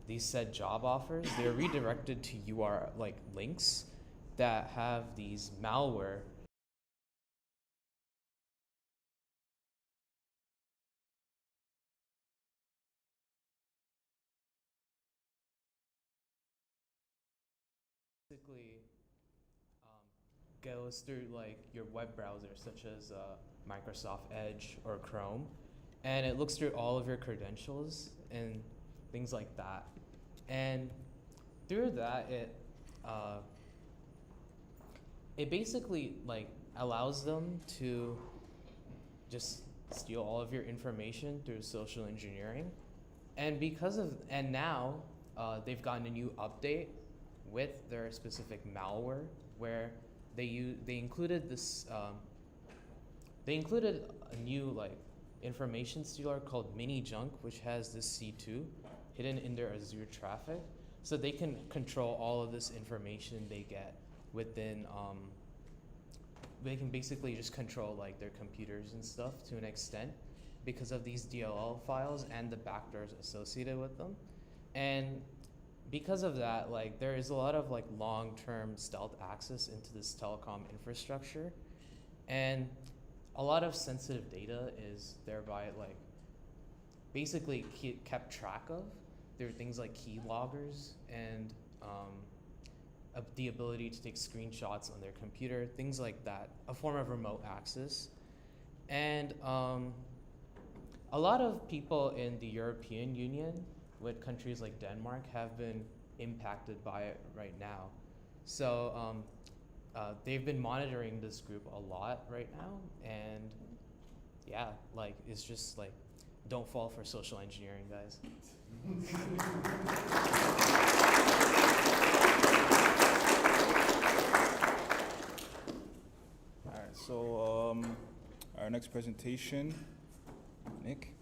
these said job offers, they're redirected to URL like links that have these malware basically goes through like your web browser, such as Microsoft Edge or Chrome, and it looks through all of your credentials and things like that. And through that, it basically like allows them to just steal all of your information through social engineering. And now they've gotten a new update with their specific malware where they included a new like information stealer called Mini Junk, which has this C2 hidden in their Azure traffic, so they can control all of this information they get within. They can basically just control like their computers and stuff to an extent because of these DLL files and the backdoors associated with them. And because of that, like there is a lot of like long-term stealth access into this telecom infrastructure, and a lot of sensitive data is thereby like basically kept track of. There are things like key loggers and the ability to take screenshots on their computer, things like that, a form of remote access. And a lot of people in the European Union with countries like Denmark have been impacted by it right now. So they've been monitoring this group a lot right now, and yeah, like it's just like, don't fall for social engineering, guys. All right, so our next presentation, Nick.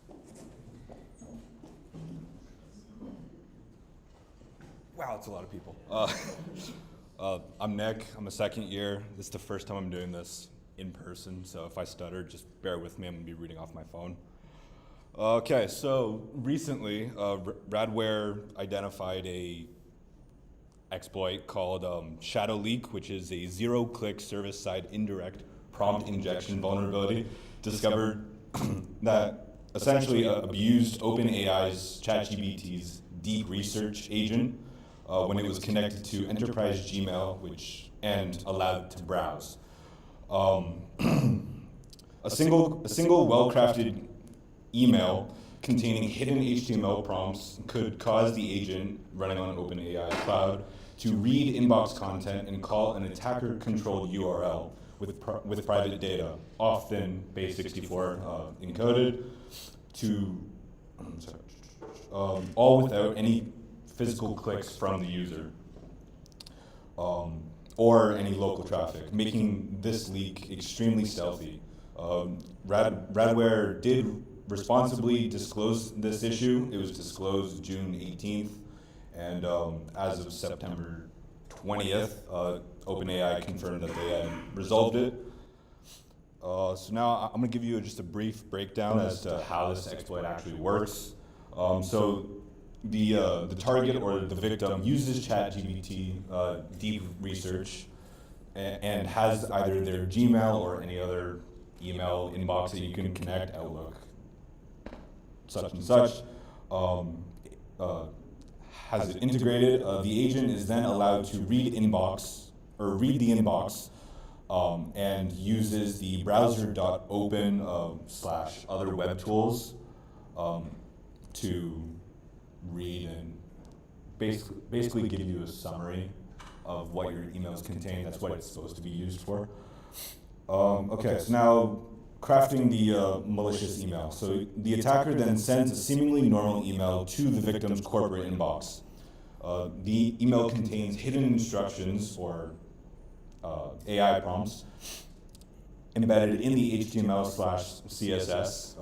Wow, it's a lot of people. I'm Nick. I'm a second year. This is the first time I'm doing this in person, so if I stutter, just bear with me. I'm going to be reading off my phone. Okay, so recently, Radware identified a exploit called Shadow Leak, which is a zero-click server-side indirect prompt injection vulnerability, discovered that essentially abused OpenAI's ChatGPT's deep research agent when it was connected to enterprise Gmail, and allowed to browse. A single well-crafted email containing hidden HTML prompts could cause the agent running on OpenAI cloud to read inbox content and call an attacker-controlled URL with private data, often base64 encoded, all without any physical clicks from the user or any local traffic, making this leak extremely stealthy. Radware did responsibly disclose this issue. It was disclosed June 18th, and as of September 20th, OpenAI confirmed that they had resolved it. So now I'm going to give you just a brief breakdown as to how this exploit actually works. So the target or the victim uses ChatGPT deep research and has either their Gmail or any other email inbox that you can connect, Outlook, such and such, has it integrated. The agent is then allowed to read the inbox and uses the browser.open / other web tools to read and basically give you a summary of what your emails contain. That's what it's supposed to be used for. Okay, so now crafting the malicious email. So the attacker then sends a seemingly normal email to the victim's corporate inbox. The email contains hidden instructions or AI prompts embedded in the HTML/CSS,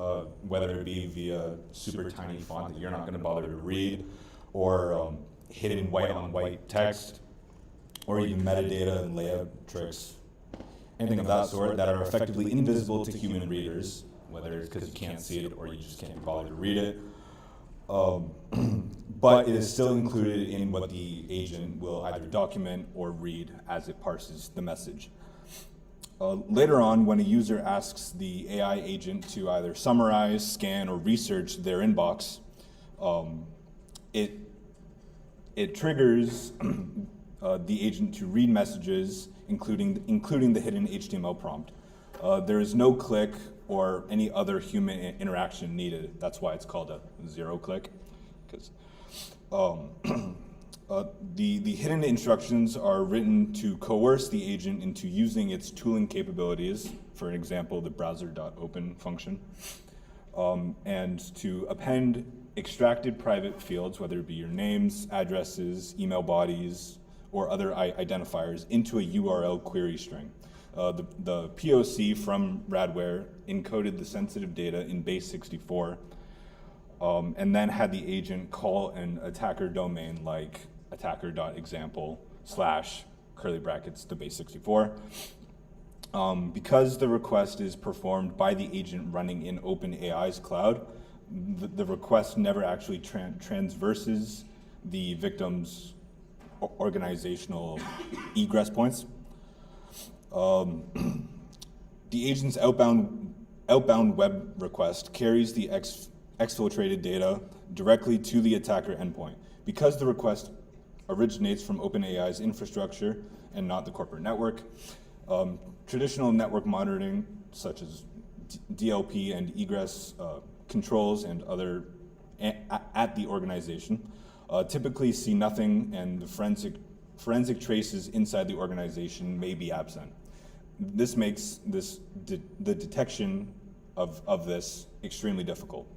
whether it be via super tiny font that you're not going to bother to read, or hidden white on white text, or even metadata and layout tricks, anything of that sort that are effectively invisible to human readers, whether it's because you can't see it or you just can't bother to read it. but it is still included in what the agent will either document or read as it parses the message. Later on, when a user asks the AI agent to either summarize, scan, or research their inbox, it triggers the agent to read messages, including the hidden HTML prompt. There is no click or any other human interaction needed. That's why it's called a zero click. Because the hidden instructions are written to coerce the agent into using its tooling capabilities, for example, the browser.open function, and to append extracted private fields, whether it be your names, addresses, email bodies, or other identifiers, into a URL query string. The POC from Radware encoded the sensitive data in base 64, and then had the agent call an attacker domain like attacker.example / curly brackets to base 64. Because the request is performed by the agent running in OpenAI's cloud, the request never actually transverses the victim's organizational egress points. The agent's outbound web request carries the exfiltrated data directly to the attacker endpoint. Because the request originates from OpenAI's infrastructure and not the corporate network, traditional network monitoring, such as DLP and egress controls and other at the organization, typically see nothing, and the forensic traces inside the organization may be absent. This makes the detection of this extremely difficult.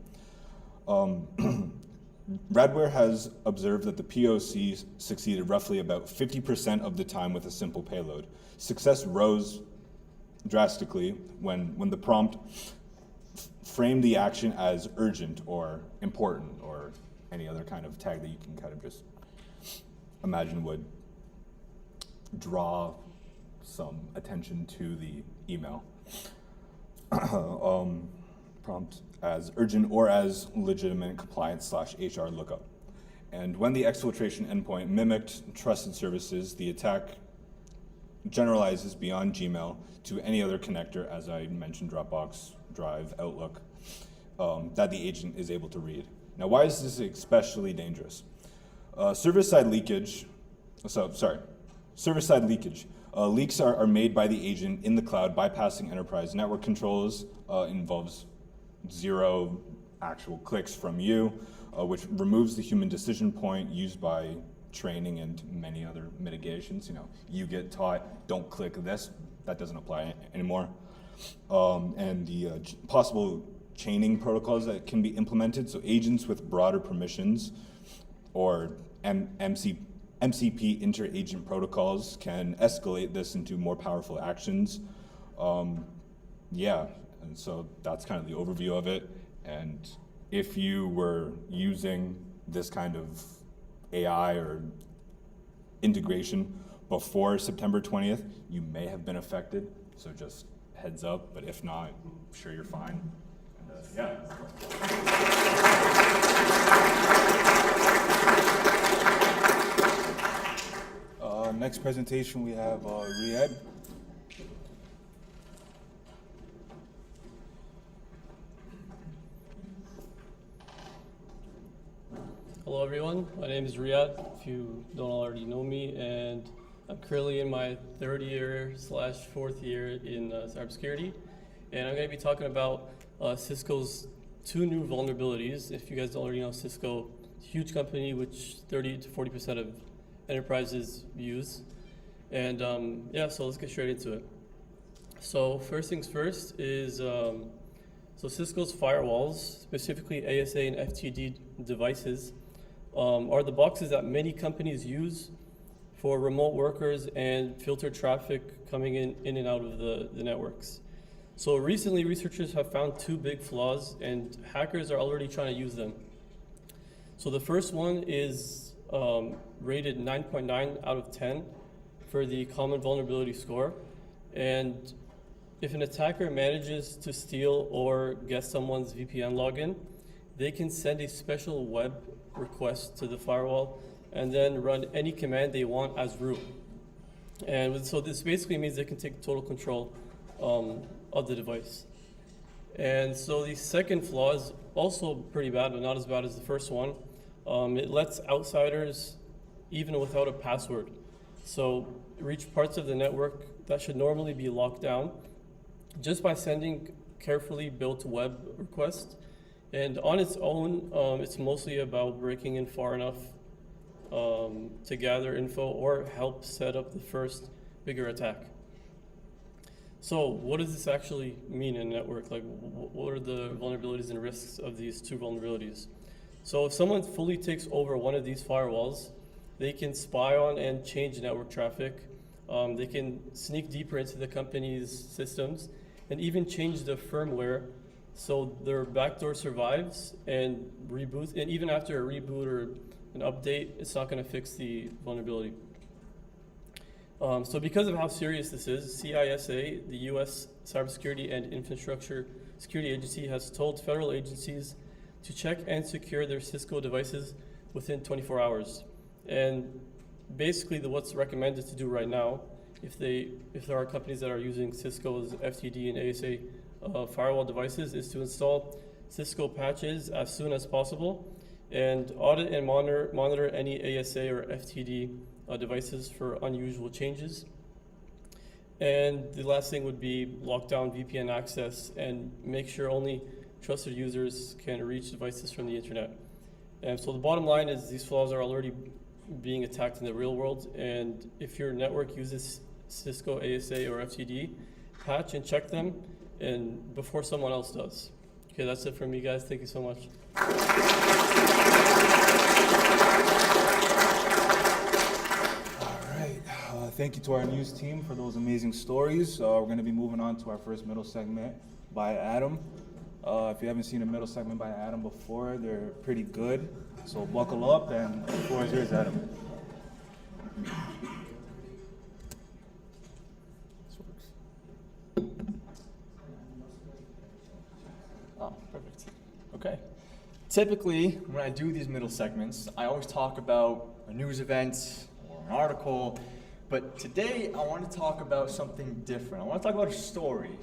Radware has observed that the POC succeeded roughly about 50% of the time with a simple payload. Success rose drastically when the prompt framed the action as urgent or important or any other kind of tag that you can kind of just imagine would draw some attention to the email. Prompt as urgent or as legitimate compliance / HR lookup. And when the exfiltration endpoint mimicked trusted services, the attack generalizes beyond Gmail to any other connector, as I mentioned, Dropbox, Drive, Outlook, that the agent is able to read. Now, why is this especially dangerous? Server-side leakage. Leaks are made by the agent in the cloud, bypassing enterprise network controls, involves 0 actual clicks from you, which removes the human decision point used by training and many other mitigations. You get taught, don't click this, that doesn't apply anymore. And the possible chaining protocols that can be implemented, so agents with broader permissions or MCP inter-agent protocols can escalate this into more powerful actions. And so that's kind of the overview of it. And if you were using this kind of AI or integration before September 20th, you may have been affected. So just heads up, but if not, I'm sure you're fine. And, Next presentation, we have Riyad. Hello everyone, my name is Riyad, if you don't already know me, and I'm currently in my 3rd year / 4th year in cybersecurity, and I'm going to be talking about Cisco's 2 new vulnerabilities. If you guys don't already know, Cisco, huge company which 30 to 40% of enterprises use, and so let's get straight into it. So first things first is, so Cisco's firewalls, specifically ASA and FTD devices, are the boxes that many companies use for remote workers and filter traffic coming in and out of the networks. So recently, researchers have found 2 big flaws, and hackers are already trying to use them. So the first one is rated 9.9 out of 10 for the common vulnerability score. And if an attacker manages to steal or guess someone's VPN login, they can send a special web request to the firewall and then run any command they want as root. And so this basically means they can take total control of the device. And so the second flaw is also pretty bad, but not as bad as the first one. It lets outsiders, even without a password, so reach parts of the network that should normally be locked down just by sending carefully built web requests. And on its own, it's mostly about breaking in far enough to gather info or help set up the first bigger attack. So what does this actually mean in a network? Like, what are the vulnerabilities and risks of these two vulnerabilities? So if someone fully takes over one of these firewalls, they can spy on and change network traffic. They can sneak deeper into the company's systems and even change the firmware so their backdoor survives and reboots. And even after a reboot or an update, it's not going to fix the vulnerability. So because of how serious this is, CISA, the US Cybersecurity and Infrastructure Security Agency, has told federal agencies to check and secure their Cisco devices within 24 hours. And basically what's recommended to do right now, if there are companies that are using Cisco's FTD and ASA firewall devices, is to install Cisco patches as soon as possible and audit and monitor any ASA or FTD devices for unusual changes. And the last thing would be lock down VPN access and make sure only trusted users can reach devices from the internet. And so the bottom line is these flaws are already being attacked in the real world, and if your network uses Cisco ASA or FTD, patch and check them and before someone else does. Okay, that's it from me, guys. Thank you so much. Thank you to our news team for those amazing stories. We're going to be moving on to our first middle segment by Adam. If you haven't seen a middle segment by Adam before, they're pretty good. So buckle up, and the floor is yours, Adam. Oh, perfect. Okay. Typically, when I do these middle segments, I always talk about a news event or an article. But today, I want to talk about something different. I want to talk about a story.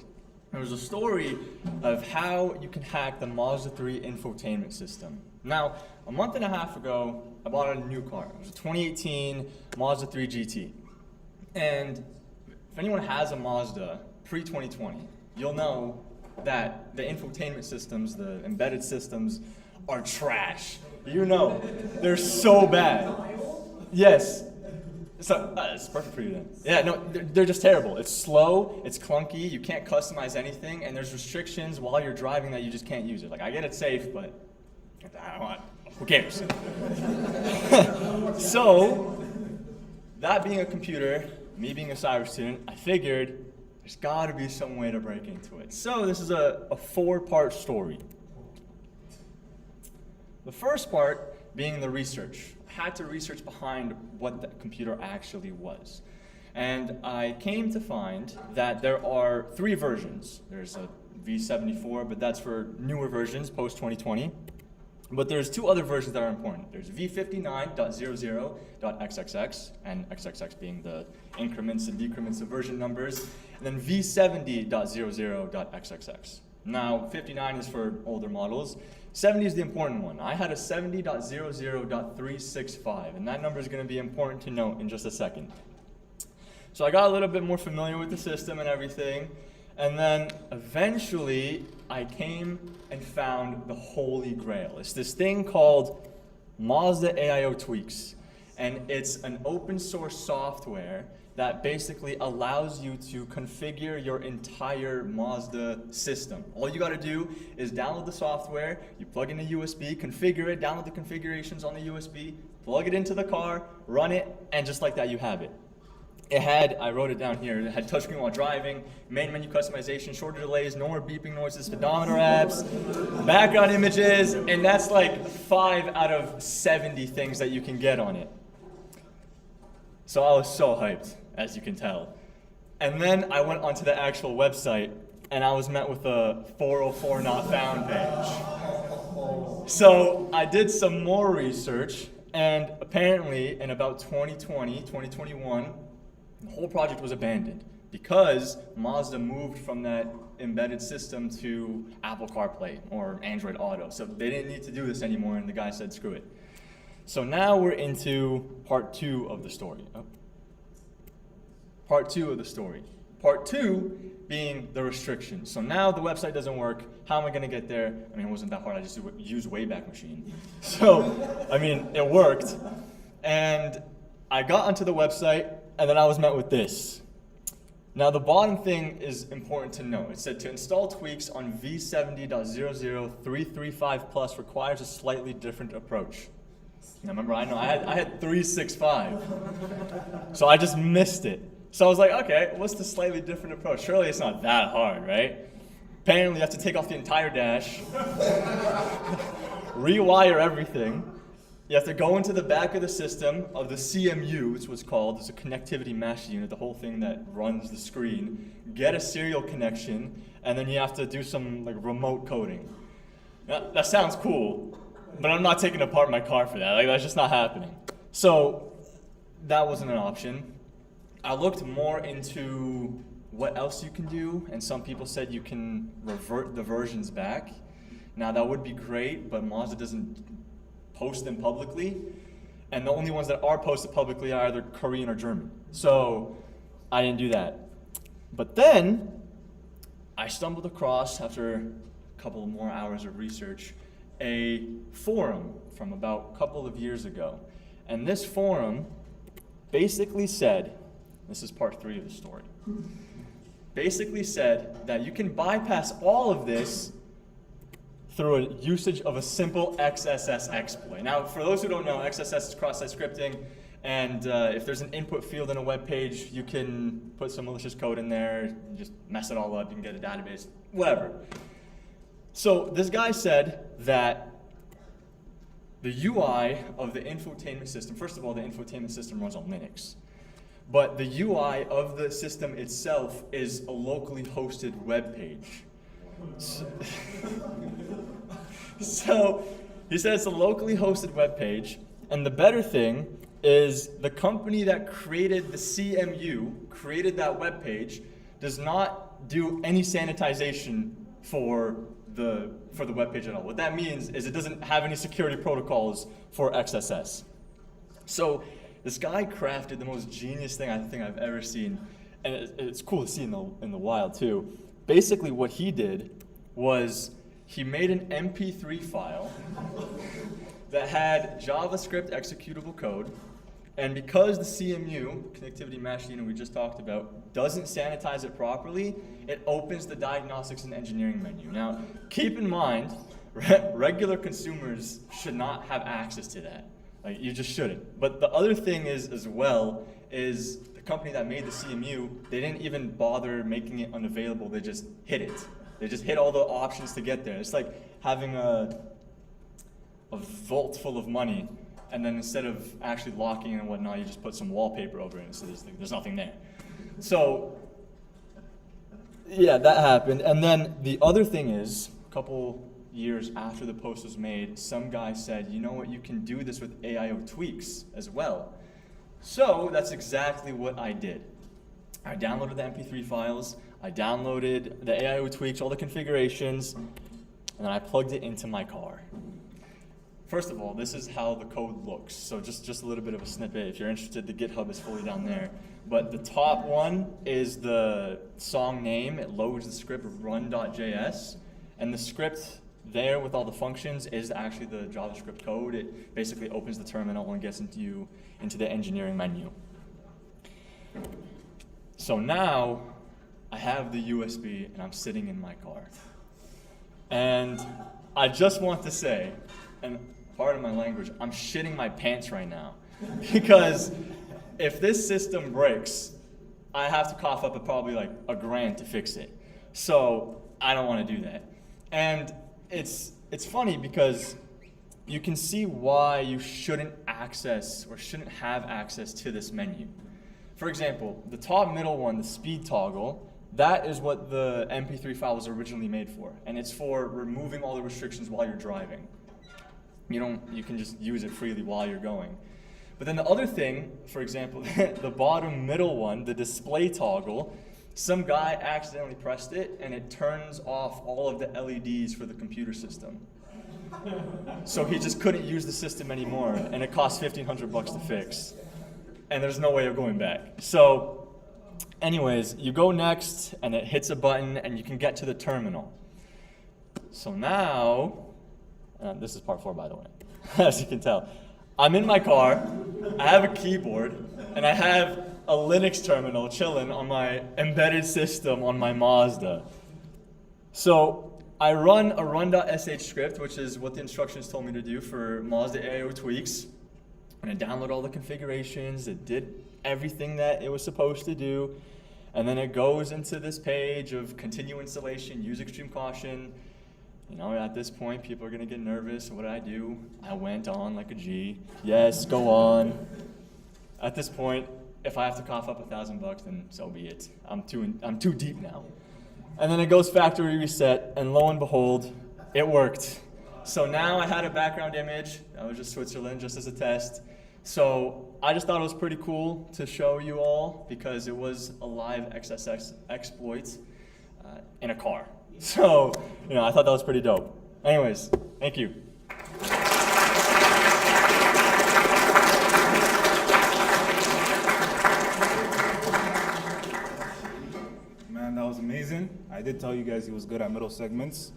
There's a story of how you can hack the Mazda 3 infotainment system. Now, a month and a half ago, I bought a new car. It was a 2018 Mazda 3 GT. And if anyone has a Mazda pre-2020, you'll know that the infotainment systems, the embedded systems, are trash. You know, they're so bad. Yes. So, it's perfect for you then. Yeah, no, they're just terrible. It's slow, it's clunky, you can't customize anything, and there's restrictions while you're driving that you just can't use it. Like, I get it safe, but I don't want, who cares? So, that being a computer, me being a cyber student, I figured there's gotta be some way to break into it. So, this is a 4-part story. The first part being the research. I had to research behind what the computer actually was. And I came to find that there are 3 versions. There's a V74, but that's for newer versions, post-2020. But there's 2 other versions that are important. There's V59.00.xxx, and xxx being the increments and decrements of version numbers, and then V70.00.xxx. Now, 59 is for older models. 70 is the important one. I had a 70.00.365, and that number is going to be important to note in just a second. So I got a little bit more familiar with the system and everything, and then eventually I came and found the holy grail. It's this thing called Mazda AIO Tweaks, and it's an open source software that basically allows you to configure your entire Mazda system. All you gotta do is download the software, you plug in a USB, configure it, download the configurations on the USB, plug it into the car, run it, and just like that you have it. It had, I wrote it down here, it had touchscreen while driving, main menu customization, shorter delays, no more beeping noises, speedometer apps, background images, and that's like 5 out of 70 things that you can get on it. So I was so hyped, as you can tell. And then I went onto the actual website, and I was met with a 404 not found page. So I did some more research, and apparently in about 2020, 2021, the whole project was abandoned because Mazda moved from that embedded system to Apple CarPlay or Android Auto. So they didn't need to do this anymore, and the guy said, screw it. So now we're into part 2 of the story. Part 2 of the story. Part 2 being the restrictions. So now the website doesn't work. How am I going to get there? I mean, it wasn't that hard. I just used Wayback Machine. So, I mean, it worked. And I got onto the website, and then I was met with this. Now, the bottom thing is important to know. It said to install tweaks on v70.00335 plus requires a slightly different approach. Now, remember, I had 365. So I just missed it. So I was like, okay, what's the slightly different approach? Surely it's not that hard, right? Apparently you have to take off the entire dash, rewire everything. You have to go into the back of the system of the CMU, it's what's called. It's a connectivity mesh unit, the whole thing that runs the screen. Get a serial connection, and then you have to do some like remote coding. Now, that sounds cool, but I'm not taking apart my car for that. Like, that's just not happening. So that wasn't an option. I looked more into what else you can do, and some people said you can revert the versions back. Now that would be great, but Mazda doesn't post them publicly, and the only ones that are posted publicly are either Korean or German. So I didn't do that. But then I stumbled across, after a couple more hours of research, a forum from about a couple of years ago. And this forum basically said, this is part 3 of the story, basically said that you can bypass all of this through a usage of a simple XSS exploit. Now, for those who don't know, XSS is cross-site scripting, and if there's an input field in a web page, you can put some malicious code in there, just mess it all up, you can get a database, whatever. So this guy said that the UI of the infotainment system, first of all, the infotainment system runs on Linux. But the UI of the system itself is a locally hosted web page. So he said it's a locally hosted web page, and the better thing is the company that created the CMU, created that web page, does not do any sanitization for the web page at all. What that means is it doesn't have any security protocols for XSS. So this guy crafted the most genius thing I think I've ever seen, and it's cool to see in the wild too. Basically what he did was he made an MP3 file that had JavaScript executable code, and because the CMU, connectivity mesh unit we just talked about, doesn't sanitize it properly, it opens the diagnostics and engineering menu. Now, keep in mind, regular consumers should not have access to that. Like, you just shouldn't. But the other thing is, as well, is the company that made the CMU, they didn't even bother making it unavailable, they just hid it. They just hid all the options to get there. It's like having a vault full of money, and then instead of actually locking it and whatnot, you just put some wallpaper over it, so there's nothing there. So, yeah, that happened. And then the other thing is, a couple years after the post was made, some guy said, you know what, you can do this with AIO tweaks as well. So that's exactly what I did. I downloaded the MP3 files, I downloaded the AIO tweaks, all the configurations, and then I plugged it into my car. First of all, this is how the code looks. So just a little bit of a snippet. If you're interested, the GitHub is fully down there. But the top one is the song name. It loads the script run.js, and the script there with all the functions is actually the JavaScript code. It basically opens the terminal and gets into the engineering menu. So now I have the USB and I'm sitting in my car. And I just want to say, and pardon my language, I'm shitting my pants right now. Because if this system breaks, I have to cough up probably like $1,000 to fix it. So I don't want to do that. And it's funny because you can see why you shouldn't access or shouldn't have access to this menu. For example, the top middle one, the speed toggle, that is what the MP3 file was originally made for. And it's for removing all the restrictions while you're driving. You can just use it freely while you're going. But then the other thing, for example, the bottom middle one, the display toggle, some guy accidentally pressed it and it turns off all of the LEDs for the computer system. So he just couldn't use the system anymore, and it cost $1,500 to fix. And there's no way of going back. So anyways, you go next and it hits a button and you can get to the terminal. So now, this is part 4 by the way, as you can tell. I'm in my car, I have a keyboard, and I have a Linux terminal chilling on my embedded system on my Mazda. So I run a run.sh script, which is what the instructions told me to do for Mazda AIO tweaks. And I download all the configurations, it did everything that it was supposed to do, and then it goes into this page of continue installation, use extreme caution. At this point, people are gonna get nervous. What did I do? I went on like a G. Yes, go on. At this point, if I have to cough up $1,000, then so be it. I'm too deep now. And then it goes factory reset, and lo and behold, it worked. So now I had a background image. That was just Switzerland, just as a test. So I just thought it was pretty cool to show you all because it was a live XSS exploit in a car. So, I thought that was pretty dope. Anyways, thank you. Man, that was amazing. I did tell you guys he was good at middle segments.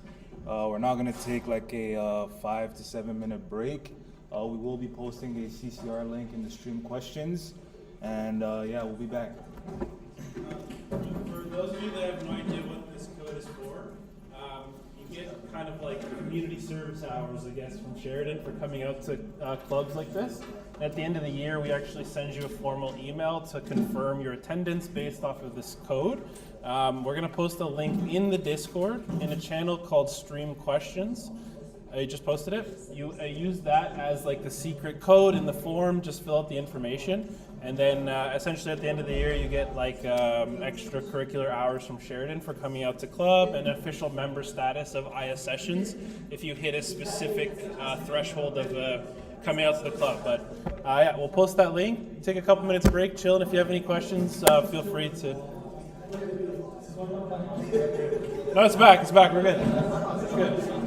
We're now gonna take like a 5 to 7 minute break. We will be posting a CCR link in the stream questions, and yeah, we'll be back. For those of you that have no idea what this code is for, you get kind of like community service hours, I guess, from Sheridan for coming out to clubs like this. At the end of the year, we actually send you a formal email to confirm your attendance based off of this code. We're going to post a link in the Discord in a channel called Stream Questions. You just posted it. You use that as like the secret code in the form. Just fill out the information, and then essentially at the end of the year, you get like extracurricular hours from Sheridan for coming out to club and official member status of ISSessions if you hit a specific threshold of coming out to the club. But yeah, we'll post that link. Take a couple minutes break, chill, and if you have any questions, feel free to. No, it's back. It's back. We're good. It's good.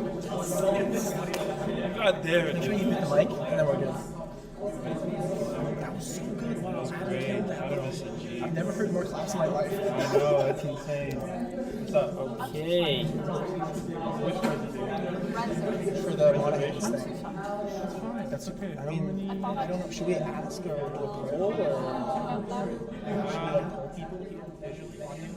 God damn it. Make sure you hit the mic, and then we're good. That was so good. That was great. I've never heard more claps in my life. I know, that's insane. What's up? Okay. For the moderators thing. That's okay. I don't know. Should we ask or do a poll, or should we like poll people here visually on you?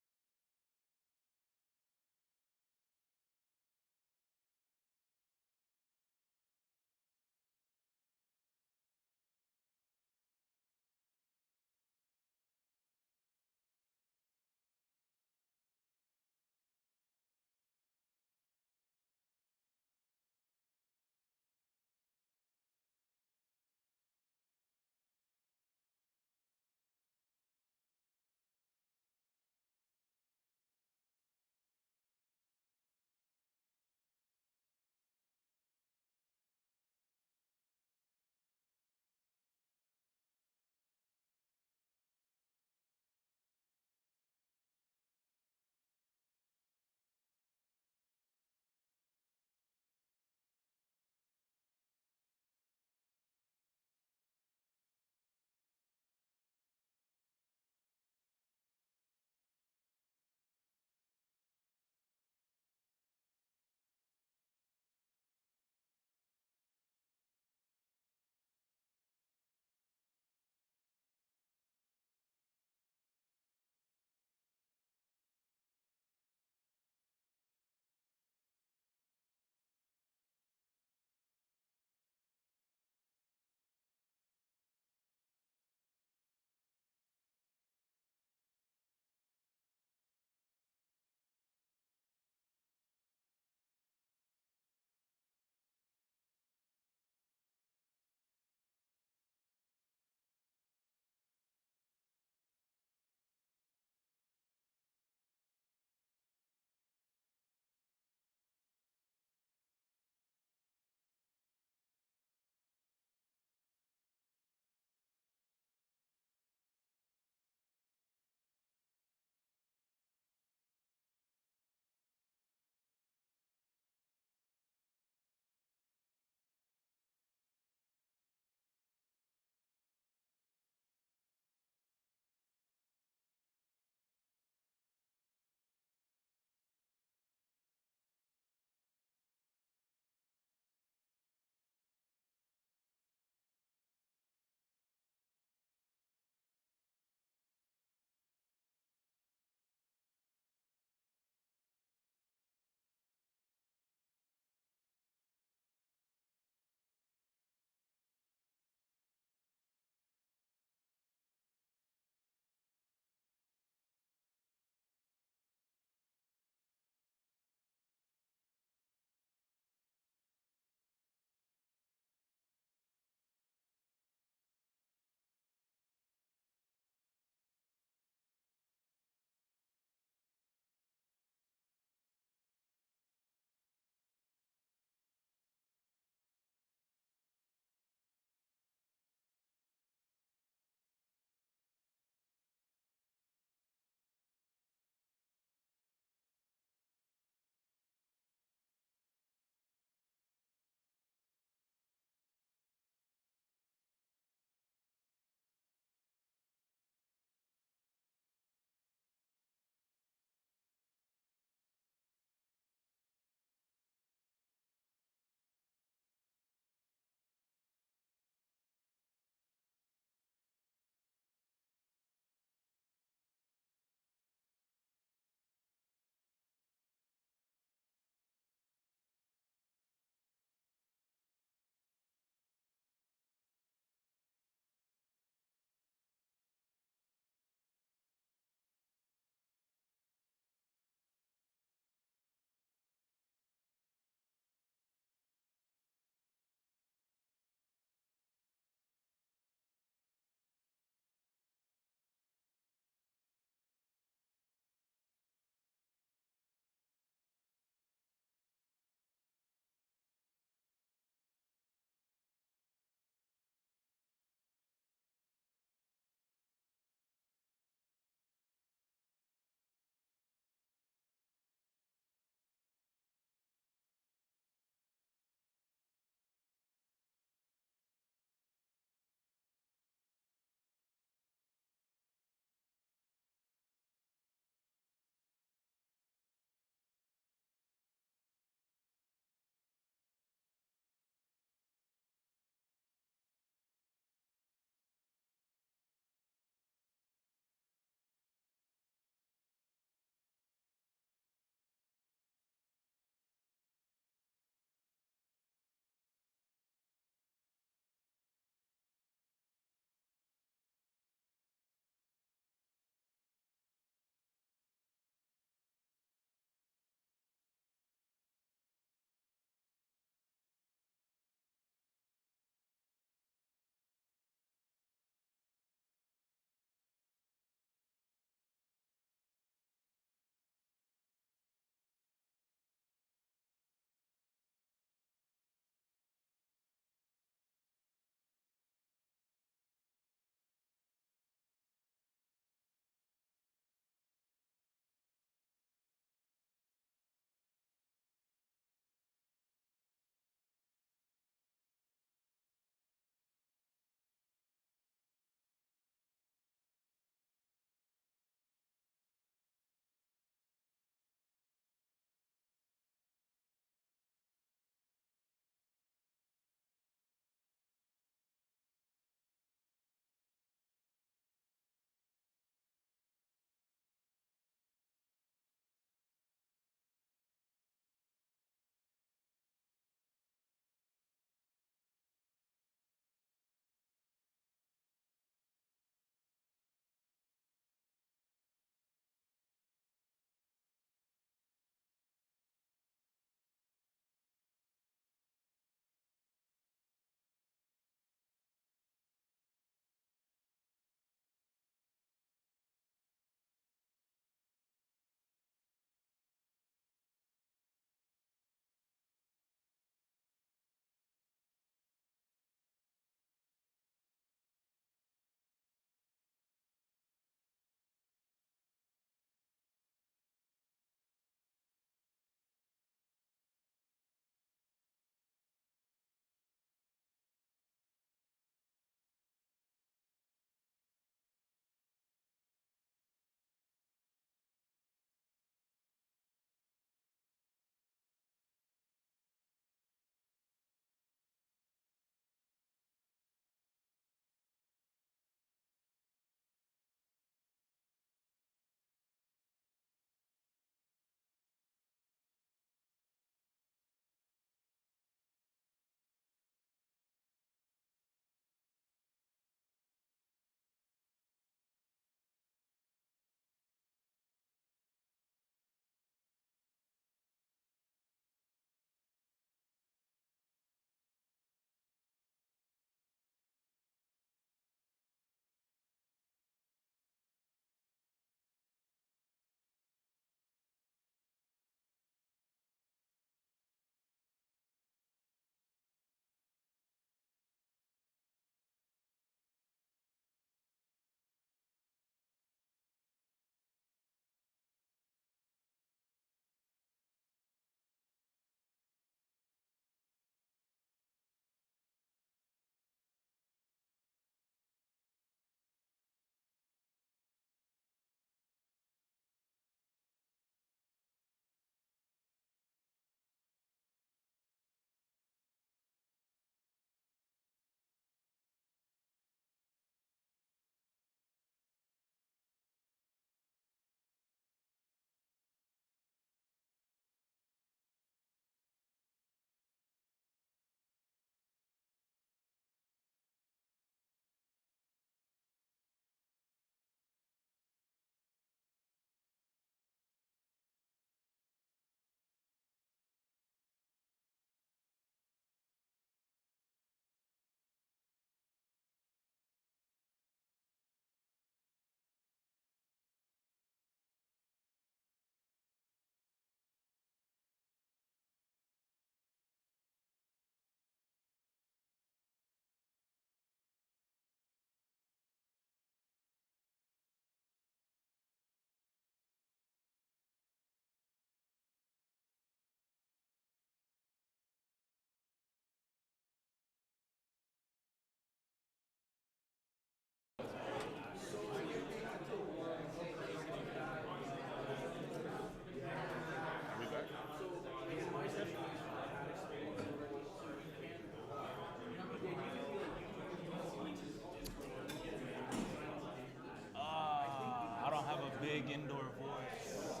indoor voice.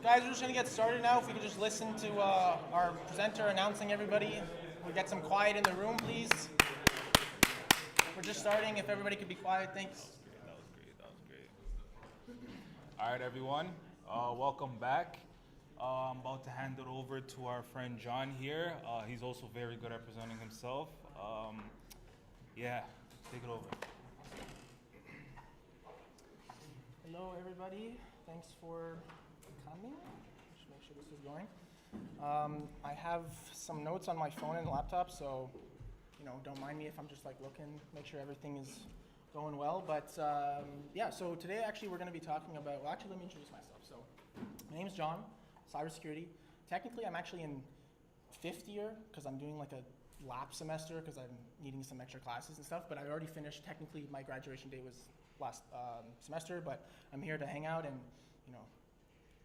Guys, we're just gonna get started now. If we could just listen to our presenter announcing everybody. We get some quiet in the room, please. We're just starting. If everybody could be quiet, thanks. That was great. All right, everyone. Welcome back. I'm about to hand it over to our friend John here. He's also very good at presenting himself. Yeah, take it over. Hello, everybody. Thanks for coming. Just make sure this is going. I have some notes on my phone and laptop, so don't mind me if I'm just like looking, make sure everything is going well. But yeah, so today actually we're going to be talking about. Well, actually, let me introduce myself. So my name's John, cybersecurity. Technically, I'm actually in 5th year because I'm doing like a lap semester because I'm needing some extra classes and stuff. But I already finished. Technically, my graduation day was last semester, but I'm here to hang out and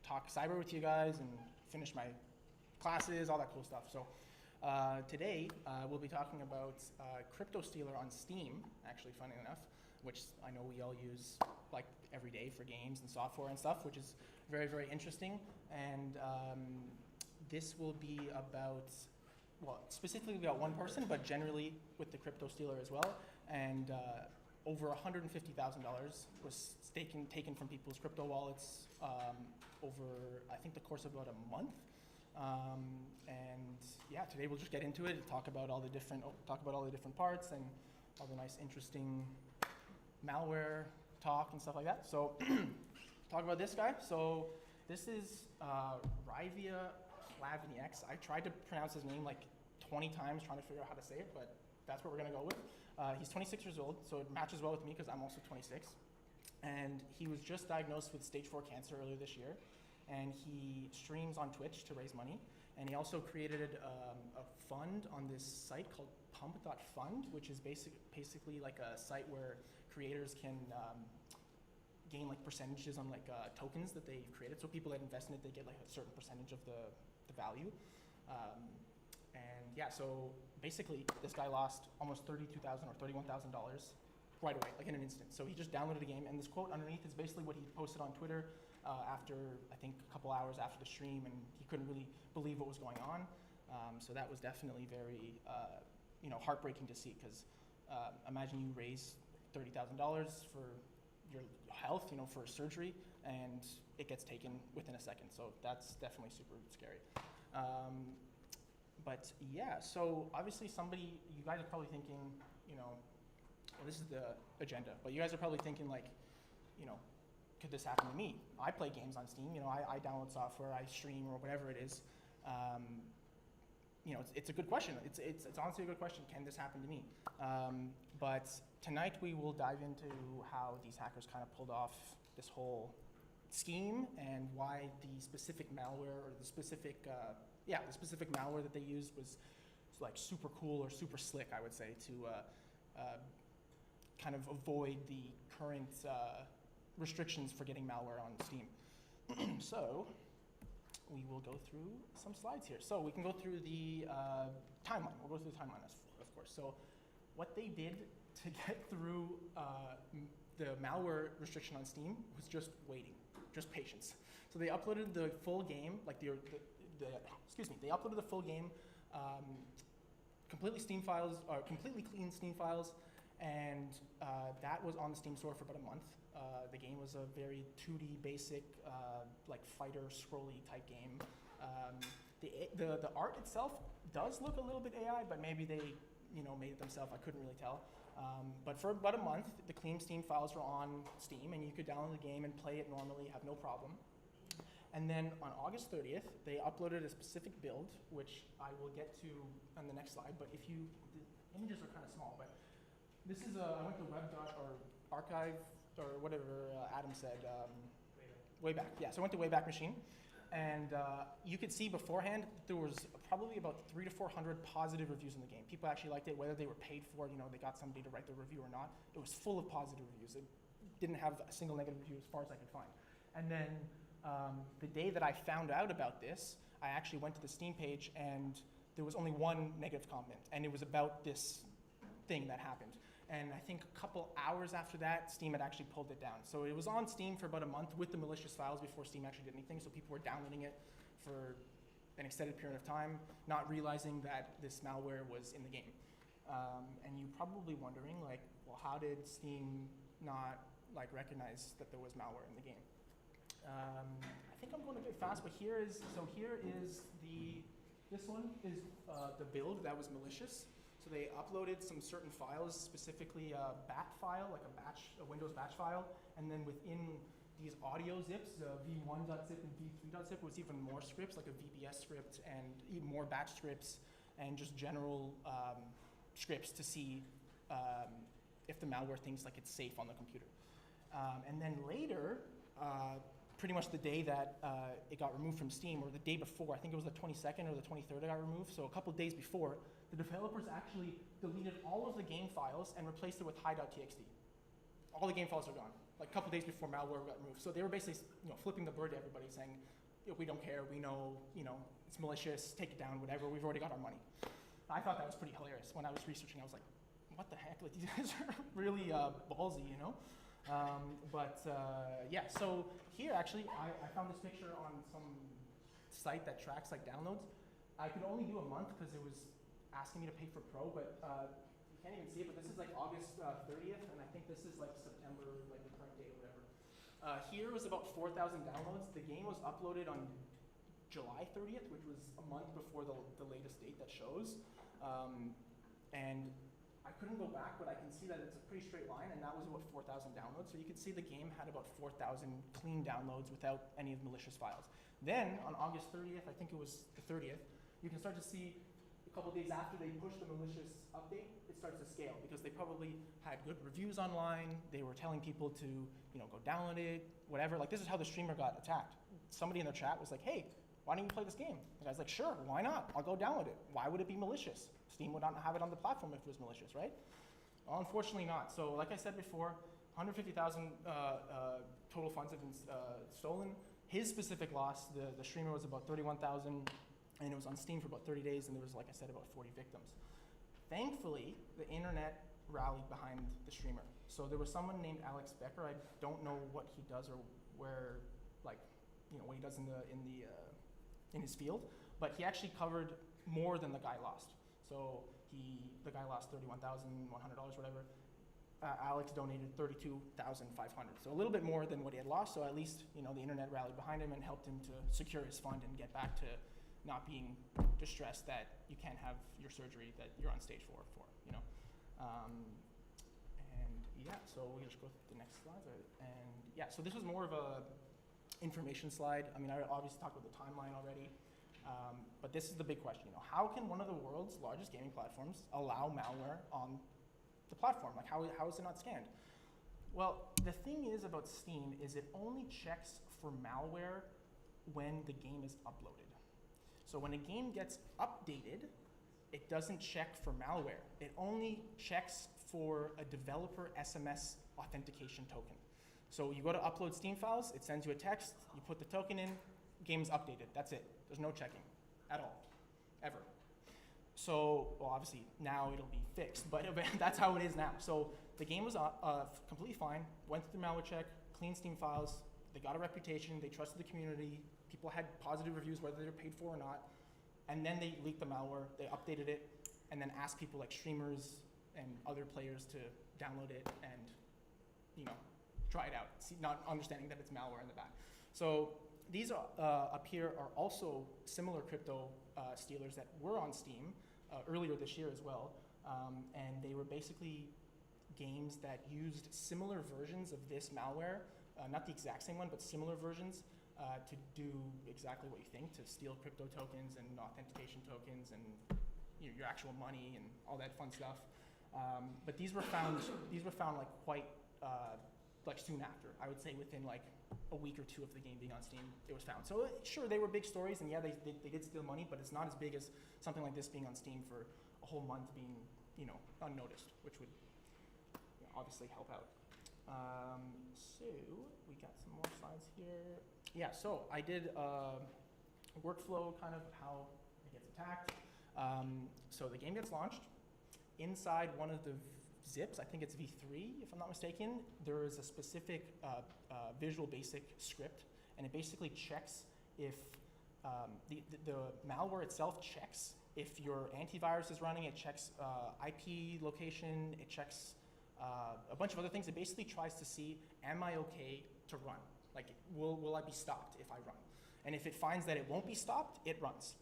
talk cyber with you guys and finish my classes, all that cool stuff. So today we'll be talking about Cryptostealer on Steam, actually, funny enough, which I know we all use like every day for games and software and stuff, which is very, very interesting. And this will be about, well, specifically about one person, but generally with the Cryptostealer as well. And over $150,000 was taken from people's crypto wallets over, I think, the course of about a month. And yeah, today we'll just get into it, talk about all the different parts and all the nice, interesting malware talk and stuff like that. So, talk about this guy. So, this is Rivia Plavnieks. I tried to pronounce his name like 20 times, trying to figure out how to say it, but that's what we're gonna go with. He's 26 years old, so it matches well with me because I'm also 26. And he was just diagnosed with stage 4 cancer earlier this year. And he streams on Twitch to raise money. And he also created a fund on this site called pump.fund, which is basically like a site where creators can gain like percentages on like tokens that they've created. So people that invest in it, they get like a certain percentage of the value. And yeah, so basically this guy lost almost $32,000 or $31,000 right away, like in an instant. So he just downloaded the game, and this quote underneath is basically what he posted on Twitter after, I think, a couple hours after the stream, and he couldn't really believe what was going on. So that was definitely very, heartbreaking to see, because imagine you raise $30,000 for your health, for surgery, and it gets taken within a second. So that's definitely super scary. But yeah, so obviously you guys are probably thinking, well, this is the agenda, but you guys are probably thinking like, could this happen to me? I play games on Steam, I download software, I stream, or whatever it is. It's a good question. It's honestly a good question. Can this happen to me? But tonight we will dive into how these hackers kind of pulled off this whole scheme and why the specific malware or the specific malware that they used was like super cool or super slick, I would say, to kind of avoid the current restrictions for getting malware on Steam. So we will go through some slides here. So we can go through the timeline. We'll go through the timeline, of course. So what they did to get through the malware restriction on Steam was just waiting, just patience. So they uploaded the full game, like they uploaded the full game, completely clean Steam files, and that was on the Steam store for about a month. The game was a very 2D basic, like fighter scrolly type game. The art itself does look a little bit AI, but maybe they made it themselves. I couldn't really tell. But for about a month, the clean Steam files were on Steam, and you could download the game and play it normally, have no problem. And then on August 30th, they uploaded a specific build, which I will get to on the next slide. But the images are kind of small, but this is I went to archive or whatever Adam said. Wayback. Yeah, so I went to Wayback Machine, and you could see beforehand there was probably about 300 to 400 positive reviews in the game. People actually liked it, whether they were paid for it, they got somebody to write the review or not. It was full of positive reviews. It didn't have a single negative review as far as I could find. And then the day that I found out about this, I actually went to the Steam page, and there was only one negative comment, and it was about this thing that happened. and I think a couple hours after that, Steam had actually pulled it down. So it was on Steam for about a month with the malicious files before Steam actually did anything, so people were downloading it for an extended period of time, not realizing that this malware was in the game. And you're probably wondering, like, well, how did Steam not recognize that there was malware in the game? I think I'm going a bit fast, but here is this one is the build that was malicious. So they uploaded some certain files, specifically a bat file, like a Windows batch file, and then within these audio zips, v1.zip and v3.zip, was even more scripts, like a VBS script and even more batch scripts and just general scripts to see if the malware thinks like it's safe on the computer. And then later, pretty much the day that it got removed from Steam, or the day before, I think it was the 22nd or the 23rd it got removed, so a couple of days before, the developers actually deleted all of the game files and replaced it with hi.txt. All the game files are gone, like a couple of days before malware got removed. So they were basically, flipping the bird to everybody, saying, we don't care, we know, it's malicious, take it down, whatever, we've already got our money. I thought that was pretty hilarious. When I was researching, I was like, what the heck, like, these guys are really ballsy, yeah, so here actually, I found this picture on some site that tracks like downloads. I could only do a month because it was asking me to pay for Pro, but you can't even see it, but this is like August 30th, and I think this is like September, like the current date or whatever. Here was about 4,000 downloads. The game was uploaded on July 30th, which was a month before the latest date that shows. And I couldn't go back, but I can see that it's a pretty straight line, and that was about 4,000 downloads. So you can see the game had about 4,000 clean downloads without any of the malicious files. Then on August 30th, I think it was the 30th, you can start to see a couple days after they pushed the malicious update, it starts to scale because they probably had good reviews online. They were telling people to, go download it, whatever. Like, this is how the streamer got attacked. Somebody in their chat was like, hey, why don't you play this game? The guy's like, sure, why not? I'll go download it. Why would it be malicious? Steam would not have it on the platform if it was malicious, right? Well, unfortunately not. So like I said before, 150,000 total funds have been stolen. His specific loss, the streamer, was about 31,000, and it was on Steam for about 30 days, and there was, like I said, about 40 victims. Thankfully, the internet rallied behind the streamer. So there was someone named Alex Becker. I don't know what he does or where, what he does in his field, but he actually covered more than the guy lost. So the guy lost $31,100, whatever. Alex donated $32,500, so a little bit more than what he had lost. So at least the internet rallied behind him and helped him to secure his fund and get back to not being distressed that you can't have your surgery that you're on stage for. And yeah, so we'll just go to the next slides. And yeah, so this was more of a information slide. I mean, I obviously talked about the timeline already. But this is the big question, how can one of the world's largest gaming platforms allow malware on the platform? Like, how is it not scanned? Well, the thing is about Steam is it only checks for malware when the game is uploaded. So when a game gets updated, it doesn't check for malware. It only checks for a developer SMS authentication token. So you go to upload Steam files, it sends you a text, you put the token in, game's updated, that's it. There's no checking at all, ever. So, well, obviously now it'll be fixed, but that's how it is now. So the game was completely fine, went through the malware check, clean Steam files, they got a reputation, they trusted the community, people had positive reviews whether they were paid for or not, and then they leaked the malware, they updated it, and then asked people like streamers and other players to download it and, try it out, see, not understanding that it's malware in the back. So these up here are also similar crypto stealers that were on Steam earlier this year as well, and they were basically games that used similar versions of this malware, not the exact same one, but similar versions to do exactly what you think, to steal crypto tokens and authentication tokens and your actual money and all that fun stuff. But these were found like quite like soon after. I would say within like a week or two of the game being on Steam, it was found. So sure, they were big stories, and yeah, they did steal money, but it's not as big as something like this being on Steam for a whole month being unnoticed, which would obviously help out. So we got some more slides here. Yeah, so I did a workflow kind of how it gets attacked. So the game gets launched. Inside one of the zips, I think it's v3 if I'm not mistaken, there is a specific Visual Basic script, and it basically checks if the malware itself checks if your antivirus is running, it checks IP location, it checks a bunch of other things. It basically tries to see, am I okay to run? Like, will I be stopped if I run? And if it finds that it won't be stopped, it runs.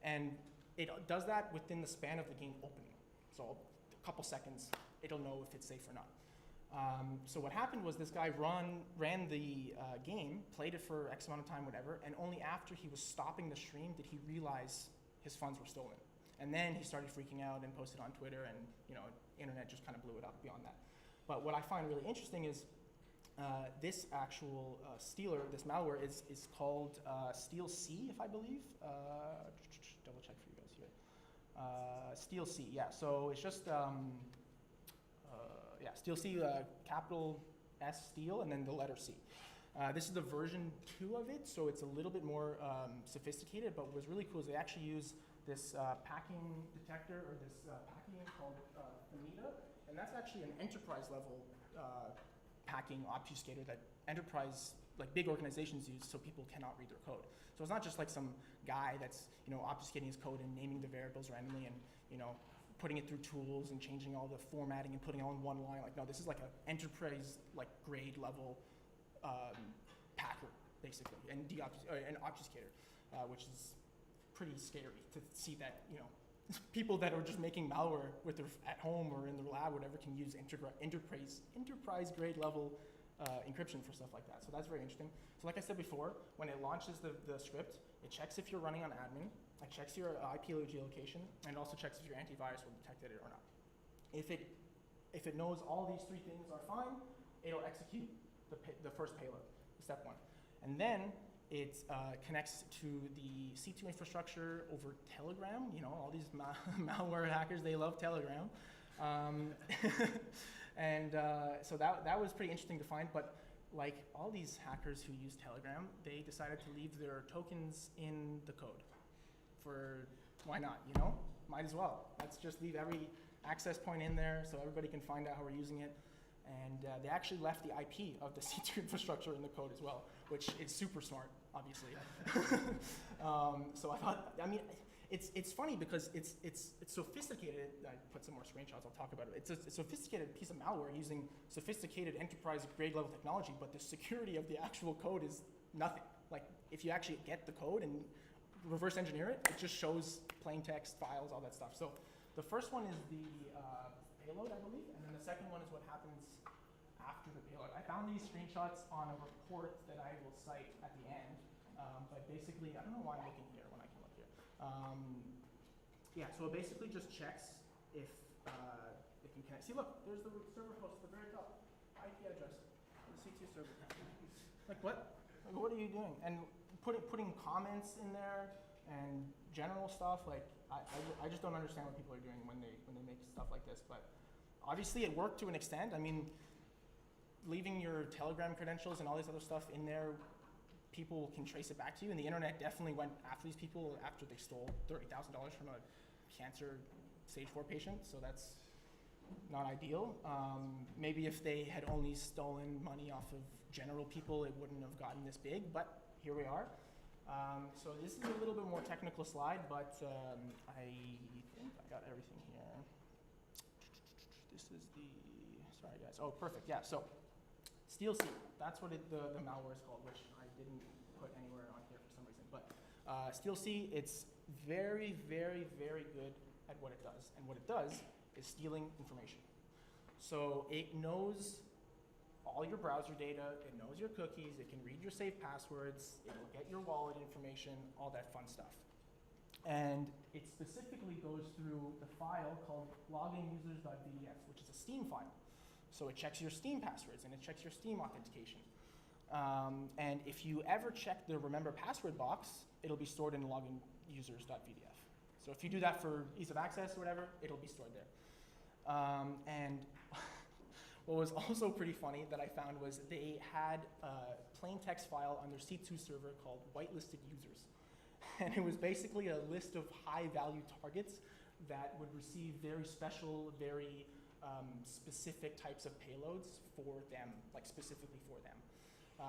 And it does that within the span of the game opening. So a couple seconds, it'll know if it's safe or not. So what happened was this guy ran the game, played it for X amount of time, whatever, and only after he was stopping the stream did he realize his funds were stolen. And then he started freaking out and posted on Twitter, and internet just kind of blew it up beyond that. But what I find really interesting is this actual stealer, this malware, is called Steal C, if I believe. Double check for you guys here. Steal C, yeah. So it's just Steal C, capital S Steal, and then the letter C. This is the version 2 of it, so it's a little bit more sophisticated, but what's really cool is they actually use this packing detector, or this packing called Finita, and that's actually an enterprise level packing obfuscator that enterprise, like big organizations use so people cannot read their code. So it's not just like some guy that's obfuscating his code and naming the variables randomly and putting it through tools and changing all the formatting and putting it all in one line. Like, no, this is like an enterprise like grade level packer basically, and an obfuscator, which is pretty scary to see that people that are just making malware with their at home or in their lab, whatever, can use enterprise grade level encryption for stuff like that. So that's very interesting. So like I said before, when it launches the script, it checks if you're running on admin, it checks your IP geolocation, and it also checks if your antivirus will detect it or not. If it knows all these three things are fine, it'll execute the first payload, step 1. And then it connects to the C2 infrastructure over Telegram. All these malware hackers, they love Telegram. And so that was pretty interesting to find, but like all these hackers who use Telegram, they decided to leave their tokens in the code. Why not, Might as well. Let's just leave every access point in there so everybody can find out how we're using it. And they actually left the IP of the C2 infrastructure in the code as well, which is super smart, obviously. So I thought, it's funny because it's sophisticated. I put some more screenshots, I'll talk about it. It's a sophisticated piece of malware using sophisticated enterprise grade level technology, but the security of the actual code is nothing. Like, if you actually get the code and reverse engineer it, it just shows plain text, files, all that stuff. So the first one is the payload, I believe, and then the second one is what happens after the payload. I found these screenshots on a report that I will cite at the end, but basically, I don't know why I'm looking here when I can look here. So it basically just checks if you can. See, look, there's the server host at the very top, IP address, the C2 server. Like, what? Like, what are you doing? And putting comments in there and general stuff, like, I just don't understand what people are doing when they make stuff like this. But obviously it worked to an extent. Leaving your Telegram credentials and all this other stuff in there, people can trace it back to you. And the internet definitely went after these people after they stole $30,000 from a cancer stage 4 patient. So that's not ideal. Maybe if they had only stolen money off of general people, it wouldn't have gotten this big, but here we are. So this is a little bit more technical slide, but I think I got everything here. This is sorry guys, oh perfect, yeah, so Steal C, that's what the malware is called, which I didn't put anywhere on here for some reason, but Steal C, it's very, very, very good at what it does, and what it does is stealing information. So it knows all your browser data, it knows your cookies, it can read your saved passwords, it will get your wallet information, all that fun stuff. And it specifically goes through the file called loginusers.vdf, which is a Steam file. So it checks your Steam passwords and it checks your Steam authentication. And if you ever check the remember password box, it'll be stored in loginusers.vdf. So if you do that for ease of access or whatever, it'll be stored there. And what was also pretty funny that I found was they had a plain text file on their C2 server called whitelisted users. And it was basically a list of high value targets that would receive very special, very specific types of payloads for them, like specifically for them.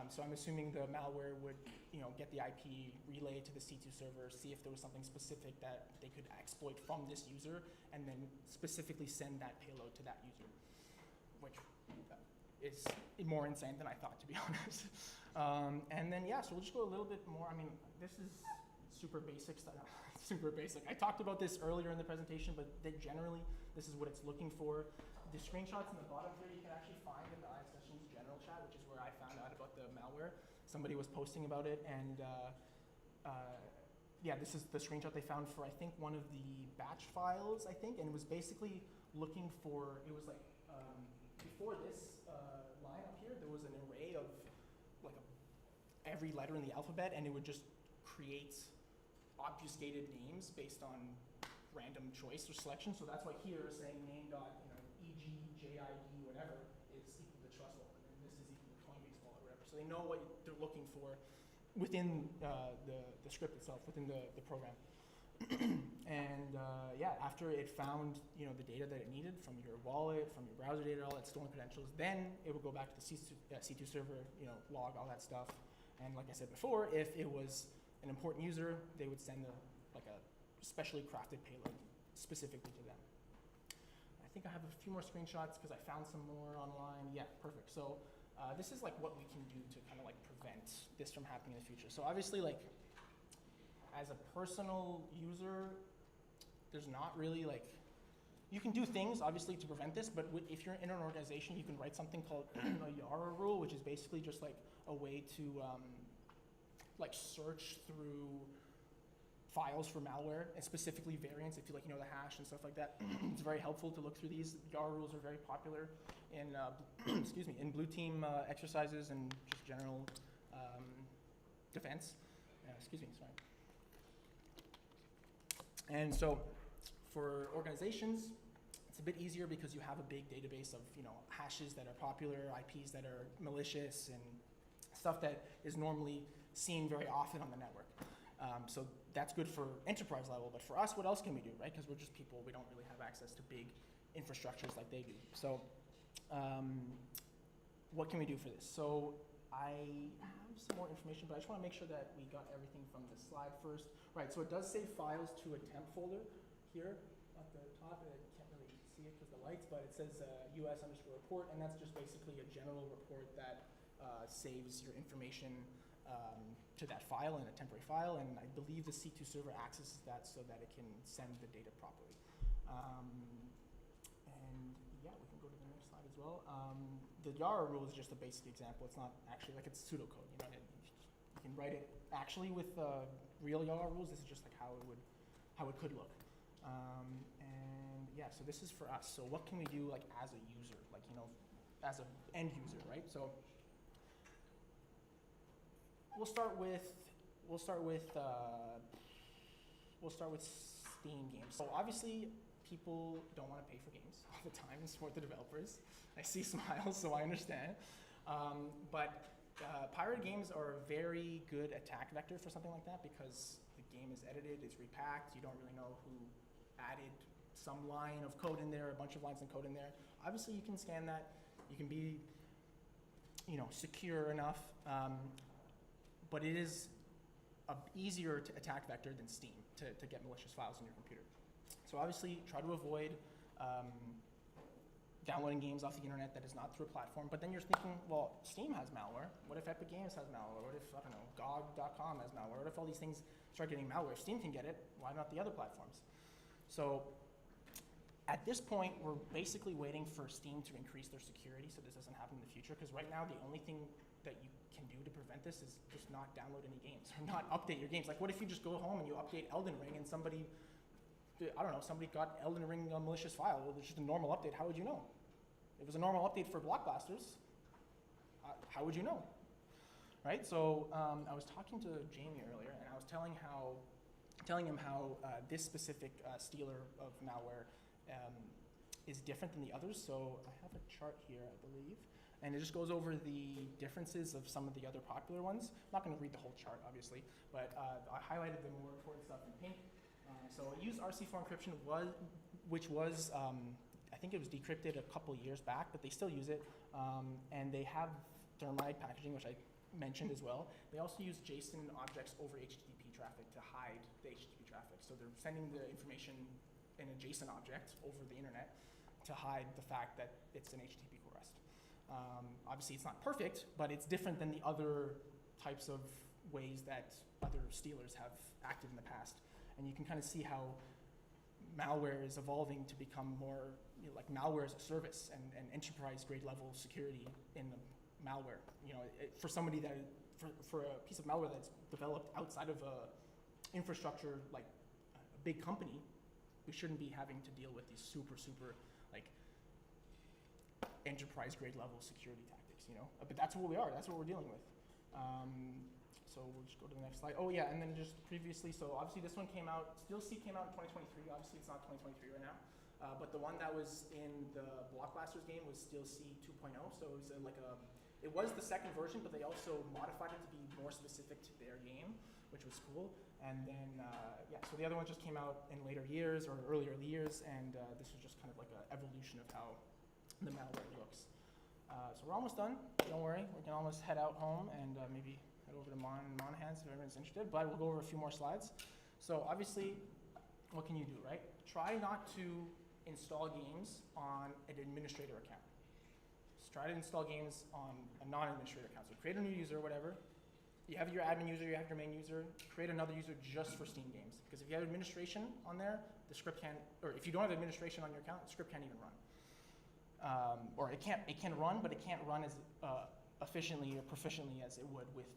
So I'm assuming the malware would, get the IP, relay to the C2 server, see if there was something specific that they could exploit from this user, and then specifically send that payload to that user, which is more insane than I thought, to be honest. And then so we'll just go a little bit more. I mean, this is super basic stuff. Super basic. I talked about this earlier in the presentation, but generally, this is what it's looking for. The screenshots in the bottom here you can actually find in the ISSessions general chat, which is where I found out about the malware. Somebody was posting about it, and this is the screenshot they found for, I think, one of the batch files, I think, and it was basically looking for, it was like, before this line up here, there was an array of like every letter in the alphabet, and it would just create obfuscated names based on random choice or selection. So that's why here saying name dot, EGJID whatever is equal to trust wallet, and this is equal to Coinbase wallet, whatever. So they know what they're looking for within the script itself, within the program. And after it found the data that it needed from your wallet, from your browser data, all that stolen credentials, then it would go back to the C2 server, log all that stuff. And like I said before, if it was an important user, they would send a specially crafted payload specifically to them. I think I have a few more screenshots because I found some more online. Yeah, perfect. So this is like what we can do to kind of like prevent this from happening in the future. So obviously, like as a personal user, there's not really like, you can do things obviously to prevent this, but if you're in an organization, you can write something called a YARA rule, which is basically just like a way to like search through files for malware, and specifically variants, if you know the hash and stuff like that. It's very helpful to look through these. YARA rules are very popular in in blue team exercises and just general defense. Sorry. And so for organizations, it's a bit easier because you have a big database of hashes that are popular, IPs that are malicious, and stuff that is normally seen very often on the network. So that's good for enterprise level, but for us, what else can we do, right? Because we're just people, we don't really have access to big infrastructures like they do. So what can we do for this? So I have some more information, but I just want to make sure that we got everything from the slide first. Right, so it does save files to a temp folder here at the top. I can't really see it because of the lights, but it says US_report, and that's just basically a general report that saves your information to that file in a temporary file, and I believe the C2 server accesses that so that it can send the data properly. And we can go to the next slide as well. The YARA rule is just a basic example. It's not actually like it's pseudocode. You can write it actually with real YARA rules. This is just like how it could look. So this is for us. So what can we do like as a user, as an end user, right? So we'll start with Steam games. So obviously, people don't want to pay for games all the time and support the developers. I see smiles, so I understand. But pirate games are a very good attack vector for something like that because the game is edited, it's repacked, you don't really know who added some line of code in there, a bunch of lines of code in there. Obviously, you can scan that. You can be, secure enough. But it is an easier attack vector than Steam to get malicious files on your computer. So obviously, try to avoid downloading games off the internet that is not through a platform. But then you're thinking, well, Steam has malware. What if Epic Games has malware? What if, GOG.com has malware? What if all these things start getting malware? If Steam can get it, why not the other platforms? So at this point, we're basically waiting for Steam to increase their security so this doesn't happen in the future. Because right now, the only thing that you can do to prevent this is just not download any games or not update your games. Like, what if you just go home and you update Elden Ring and somebody got Elden Ring a malicious file? Well, it's just a normal update. How would you know? If it was a normal update for BlockBlasters, how would you know? Right? So I was talking to Jamie earlier, and I was telling him how this specific stealer of malware is different than the others. So I have a chart here, I believe, and it just goes over the differences of some of the other popular ones. I'm not going to read the whole chart, obviously, but I highlighted the more important stuff in pink. So I used RC4 encryption, which was I think it was decrypted a couple years back, but they still use it. And they have thermite packaging, which I mentioned as well. They also use JSON objects over HTTP traffic to hide the HTTP traffic. So they're sending the information in a JSON object over the internet to hide the fact that it's an HTTP request. Obviously, it's not perfect, but it's different than the other types of ways that other stealers have acted in the past. And you can kind of see how malware is evolving to become more like malware as a service and enterprise grade level security in the malware. For somebody that, for a piece of malware that's developed outside of a infrastructure like a big company, we shouldn't be having to deal with these super like enterprise grade level security tactics, But that's what we are. That's what we're dealing with. So we'll just go to the next slide. Oh yeah, and then just previously, so obviously this one came out, Steel C came out in 2023. Obviously it's not 2023 right now. But the one that was in the BlockBlasters game was Steel C 2.0. So it was it was the second version, but they also modified it to be more specific to their game, which was cool. And then, so the other one just came out in later years or earlier years, and this was just kind of like an evolution of how the malware looks. So we're almost done. Don't worry, we can almost head out home and maybe head over to Monahan's if everyone's interested, but we'll go over a few more slides. So obviously, what can you do, right? Try not to install games on an administrator account. Just try to install games on a non-administrator account. So create a new user, whatever. You have your admin user, you have your main user, create another user just for Steam games. Because if you have administration on there, the script can't, or if you don't have administration on your account, the script can't even run. Or it can run, but it can't run as efficiently or proficiently as it would with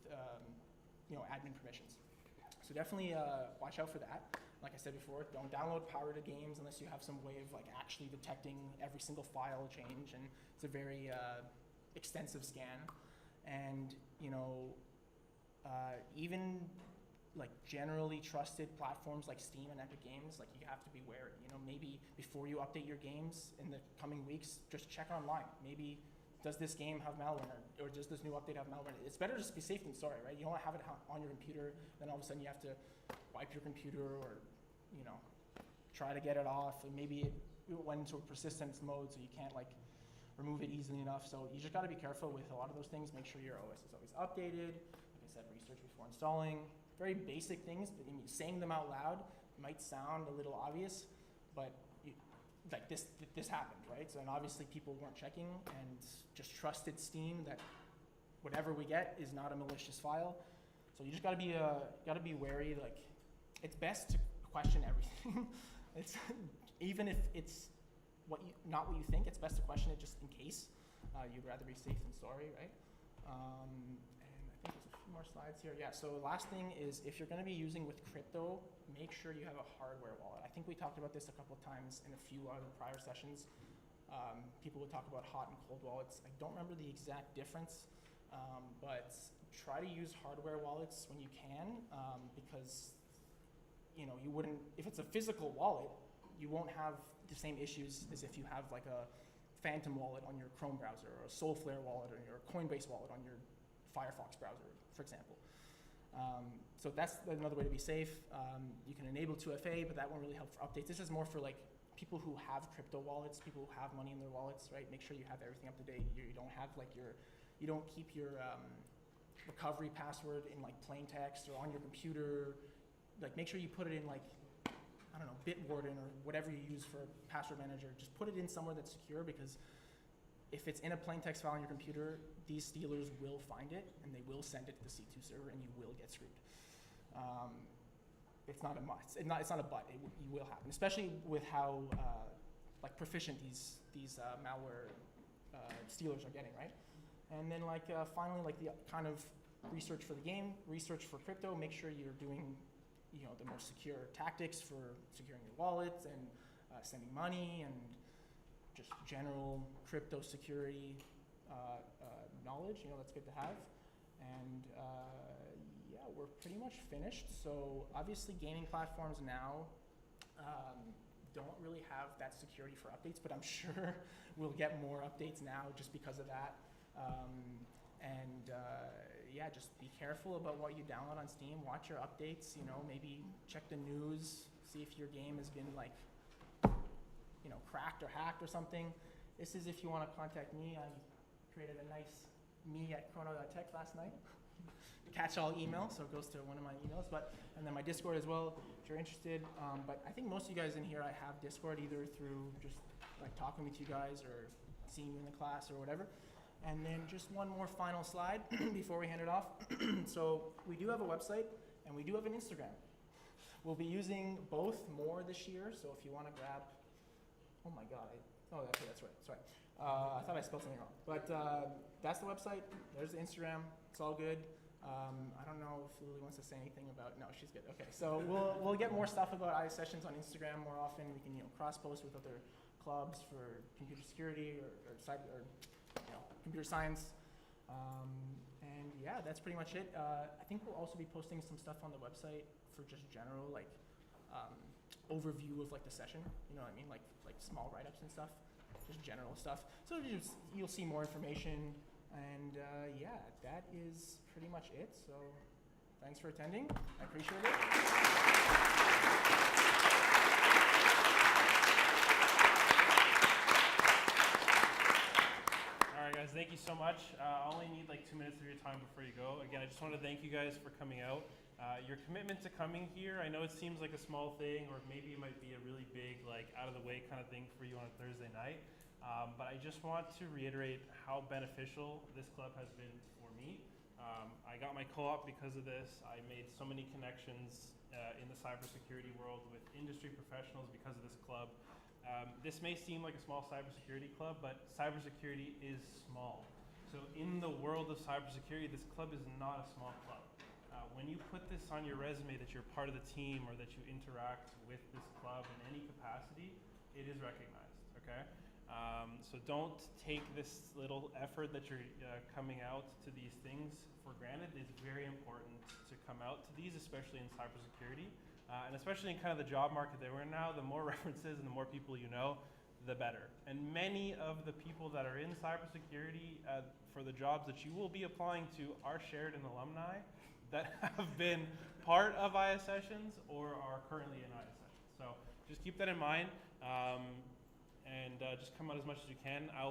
admin permissions. So definitely watch out for that. Like I said before, don't download pirated games unless you have some way of actually detecting every single file change, and it's a very extensive scan. And even generally trusted platforms like Steam and Epic Games, you have to be wary. Maybe before you update your games in the coming weeks, just check online. Maybe does this game have malware, or does this new update have malware? It's better just to be safe than sorry, right? You don't want to have it on your computer, then all of a sudden you have to wipe your computer or try to get it off, and maybe it went into a persistence mode, so you can't remove it easily enough. So you just got to be careful with a lot of those things. Make sure your OS is always updated. Like I said, research before installing. Very basic things, but saying them out loud might sound a little obvious, but this happened, right? So, and obviously people weren't checking and just trusted Steam that whatever we get is not a malicious file. So you just gotta be wary. It's best to question everything. It's even if it's not what you think, it's best to question it just in case. You'd rather be safe than sorry, right? And I think there's a few more slides here. Yeah, so last thing is if you're gonna be using with crypto, make sure you have a hardware wallet. I think we talked about this a couple of times in a few other prior sessions. People would talk about hot and cold wallets. I don't remember the exact difference, but try to use hardware wallets when you can, because you wouldn't, if it's a physical wallet, you won't have the same issues as if you have a Phantom wallet on your Chrome browser, or a Soulflare wallet, or your Coinbase wallet on your Firefox browser, for example. So that's another way to be safe. You can enable 2FA, but that won't really help for updates. This is more for people who have crypto wallets, people who have money in their wallets, right? Make sure you have everything up to date. You don't have you don't keep your recovery password in plain text or on your computer. Make sure you put it in I don't know, Bitwarden or whatever you use for password manager. Just put it in somewhere that's secure, because if it's in a plain text file on your computer, these stealers will find it and they will send it to the C2 server, and you will get screwed. It's not a must. It's not a but. You will happen, especially with how proficient these malware stealers are getting, right? And then finally, the kind of research for the game, research for crypto. Make sure you're doing the most secure tactics for securing your wallets and sending money, and just general crypto security knowledge. That's good to have. And yeah, we're pretty much finished. So obviously gaming platforms now don't really have that security for updates, but I'm sure we'll get more updates now just because of that. Yeah, just be careful about what you download on Steam. Watch your updates. Maybe check the news, see if your game has been cracked or hacked or something. This is if you want to contact me. I created a nice me@chrono.tech last night. Catch-all email, so it goes to one of my emails, and then my Discord as well if you're interested. But I think most of you guys in here, I have Discord either through just like talking with you guys or seeing you in the class or whatever. And then just one more final slide before we hand it off. So we do have a website and we do have an Instagram. We'll be using both more this year, so if you want to grab, oh my God, okay, that's right, sorry. I thought I spelled something wrong. But that's the website, there's the Instagram, it's all good. I don't know if Lily wants to say anything about, no, she's good. Okay, so we'll get more stuff about ISSessions on Instagram more often. We can cross-post with other clubs for computer security or cyber or computer science. And yeah, that's pretty much it. I think we'll also be posting some stuff on the website for just general overview of the session. You know what I mean? Like small write-ups and stuff, just general stuff. So you'll see more information. And yeah, that is pretty much it. So thanks for attending. I appreciate it. All right, guys, thank you so much. I only need 2 minutes of your time before you go. Again, I just want to thank you guys for coming out. Your commitment to coming here, I know it seems like a small thing, or maybe it might be a really big, out-of-the-way kind of thing for you on a Thursday night. But I just want to reiterate how beneficial this club has been for me. I got my co-op because of this. I made so many connections in the cybersecurity world with industry professionals because of this club. This may seem like a small cybersecurity club, but cybersecurity is small. So in the world of cybersecurity, this club is not a small club. When you put this on your resume that you're part of the team or that you interact with this club in any capacity, it is recognized, okay? So don't take this little effort that you're coming out to these things for granted. It's very important to come out to these, especially in cybersecurity, and especially in kind of the job market that we're in now. The more references and the more people you know, the better. And many of the people that are in cybersecurity for the jobs that you will be applying to are Sheridan alumni that have been part of ISSessions or are currently in ISSessions. So just keep that in mind. And just come out as much as you can. I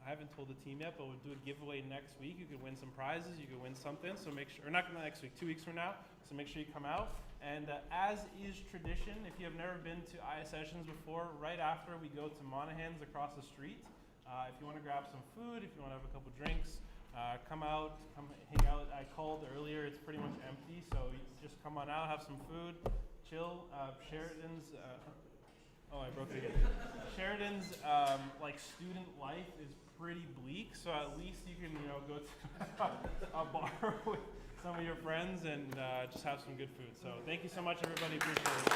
haven't told the team yet, but we'll do a giveaway next week. You could win some prizes, you could win something, so make sure, or not next week, 2 weeks from now, so make sure you come out. And as is tradition, if you have never been to ISSessions before, right after we go to Monahan's across the street. If you want to grab some food, if you want to have a couple drinks, come out, come hang out. I called earlier, it's pretty much empty, so you just come on out, have some food, chill. Sheridan's, oh, I broke it again. Sheridan's student life is pretty bleak, so at least you can go to a bar with some of your friends and just have some good food. So thank you so much, everybody. Appreciate it.